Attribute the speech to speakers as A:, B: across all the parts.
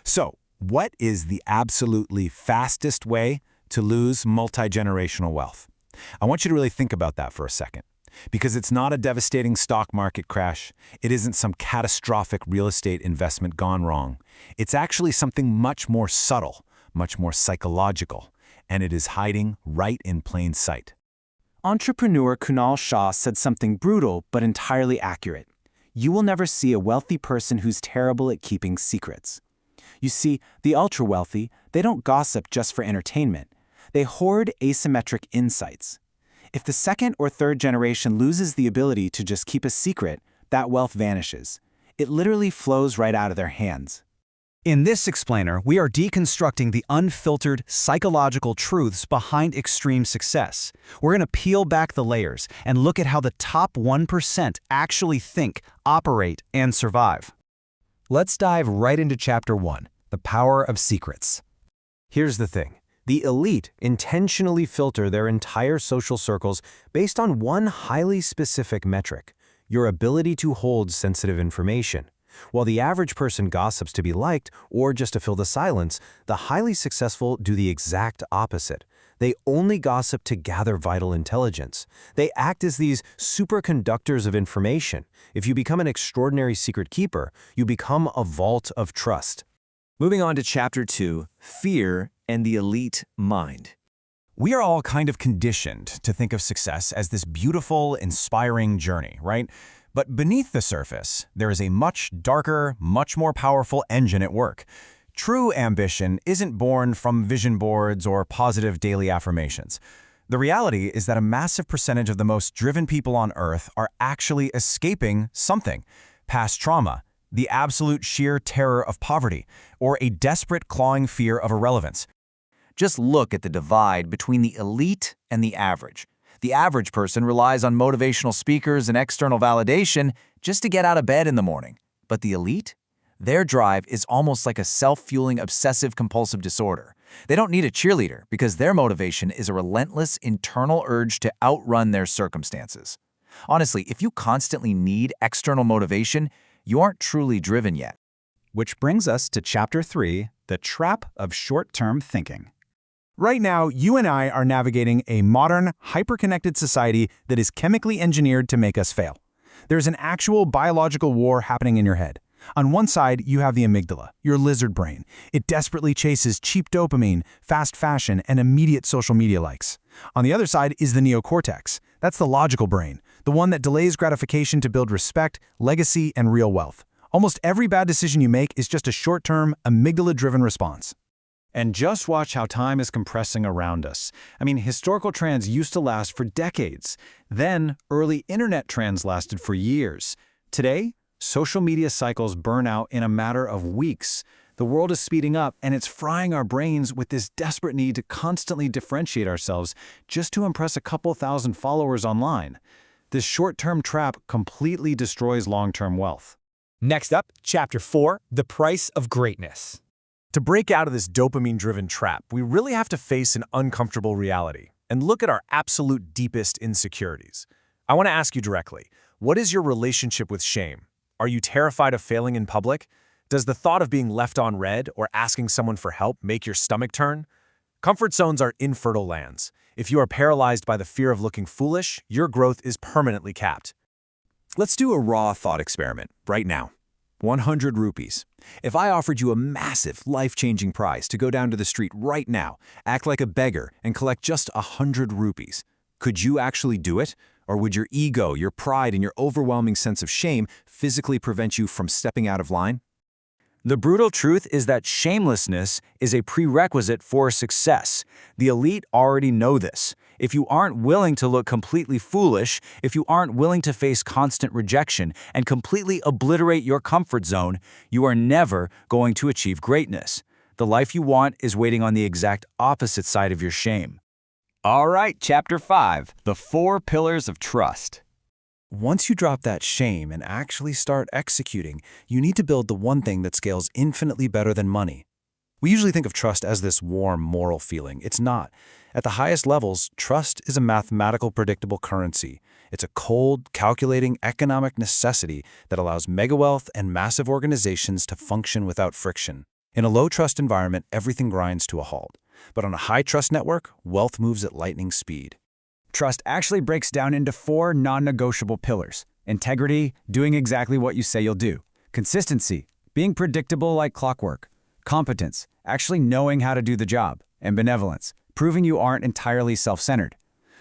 A: So, what is the absolutely fastest way to lose multi-generational wealth? I want you to really think about that for a second. Because it's not a devastating stock market crash. It isn't some catastrophic real estate investment gone wrong. It's actually something much more subtle, much more psychological, and it is hiding right in plain sight.
B: Entrepreneur Kunal Shah said something brutal but entirely accurate. You will never see a wealthy person who's terrible at keeping secrets. You see, the ultra-wealthy, they don't gossip just for entertainment. They hoard asymmetric insights. If the second or third generation loses the ability to just keep a secret, that wealth vanishes. It literally flows right out of their hands.
C: In this explainer, we are deconstructing the unfiltered psychological truths behind extreme success. We're going to peel back the layers and look at how the top 1% actually think, operate, and survive.
D: Let's dive right into Chapter 1, The Power of Secrets. Here's the thing. The elite intentionally filter their entire social circles based on one highly specific metric: your ability to hold sensitive information. While the average person gossips to be liked or just to fill the silence, the highly successful do the exact opposite. They only gossip to gather vital intelligence. They act as these superconductors of information. If you become an extraordinary secret keeper, you become a vault of trust.
E: Moving on to Chapter 2, Fear and the Elite Mind.
A: We are all kind of conditioned to think of success as this beautiful, inspiring journey, right? But beneath the surface, there is a much darker, much more powerful engine at work. True ambition isn't born from vision boards or positive daily affirmations. The reality is that a massive percentage of the most driven people on Earth are actually escaping something: past trauma, the absolute sheer terror of poverty, or a desperate clawing fear of irrelevance.
E: Just look at the divide between the elite and the average. The average person relies on motivational speakers and external validation just to get out of bed in the morning. But the elite? Their drive is almost like a self-fueling obsessive-compulsive disorder. They don't need a cheerleader because their motivation is a relentless internal urge to outrun their circumstances. Honestly, if you constantly need external motivation, you aren't truly driven yet.
C: Which brings us to Chapter 3, The Trap of Short-Term Thinking.
A: Right now, you and I are navigating a modern, hyper-connected society that is chemically engineered to make us fail. There's an actual biological war happening in your head. On one side, you have the amygdala, your lizard brain. It desperately chases cheap dopamine, fast fashion, and immediate social media likes. On the other side is the neocortex. That's the logical brain, the one that delays gratification to build respect, legacy, and real wealth. Almost every bad decision you make is just a short-term, amygdala-driven response.
C: And just watch how time is compressing around us. I mean, historical trends used to last for decades. Then, early internet trends lasted for years. Today, social media cycles burn out in a matter of weeks. The world is speeding up, and it's frying our brains with this desperate need to constantly differentiate ourselves just to impress a couple thousand followers online. This short-term trap completely destroys long-term wealth.
D: Next up, Chapter 4, The Price of Greatness. To break out of this dopamine-driven trap, we really have to face an uncomfortable reality and look at our absolute deepest insecurities. I want to ask you directly, what is your relationship with shame? Are you terrified of failing in public? Does the thought of being left on red or asking someone for help make your stomach turn? Comfort zones are infertile lands. If you are paralyzed by the fear of looking foolish, your growth is permanently capped.
E: Let's do a raw thought experiment right now. 100 rupees. If I offered you a massive, life-changing prize to go down to the street right now, act like a beggar, and collect just 100 rupees, could you actually do it? Or would your ego, your pride, and your overwhelming sense of shame physically prevent you from stepping out of line?
B: The brutal truth is that shamelessness is a prerequisite for success. The elite already know this. If you aren't willing to look completely foolish, if you aren't willing to face constant rejection and completely obliterate your comfort zone, you are never going to achieve greatness. The life you want is waiting on the exact opposite side of your shame.
F: All right, Chapter 5, The 4 Pillars of Trust.
G: Once you drop that shame and actually start executing, you need to build the one thing that scales infinitely better than money. We usually think of trust as this warm, moral feeling. It's not. At the highest levels, trust is a mathematical, predictable currency. It's a cold, calculating economic necessity that allows megawealth and massive organizations to function without friction. In a low-trust environment, everything grinds to a halt. But on a high-trust network, wealth moves at lightning speed.
B: Trust actually breaks down into 4 non-negotiable pillars. Integrity, doing exactly what you say you'll do. Consistency, being predictable like clockwork. Competence, actually knowing how to do the job. And benevolence, proving you aren't entirely self-centered.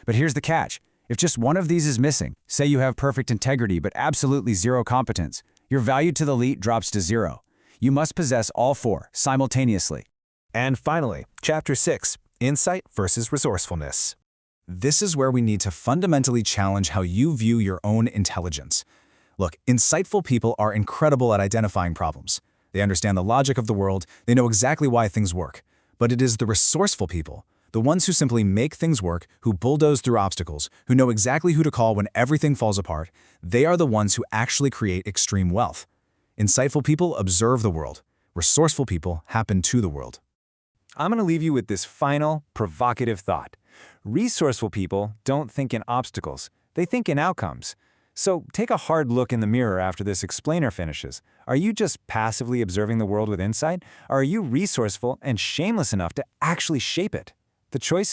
B: But here's the catch. If just one of these is missing, say you have perfect integrity but absolutely zero competence, your value to the elite drops to 0. You must possess all 4 simultaneously.
A: And finally, Chapter 6, Insight versus Resourcefulness. This is where we need to fundamentally challenge how you view your own intelligence. Look, insightful people are incredible at identifying problems. They understand the logic of the world, they know exactly why things work. But it is the resourceful people, the ones who simply make things work, who bulldoze through obstacles, who know exactly who to call when everything falls apart, they are the ones who actually create extreme wealth. Insightful people observe the world. Resourceful people happen to the world.
H: I'm going to leave you with this final, provocative thought. Resourceful people don't think in obstacles, they think in outcomes. So take a hard look in the mirror after this explainer finishes. Are you just passively observing the world with insight, or are you resourceful and shameless enough to actually shape it? The choice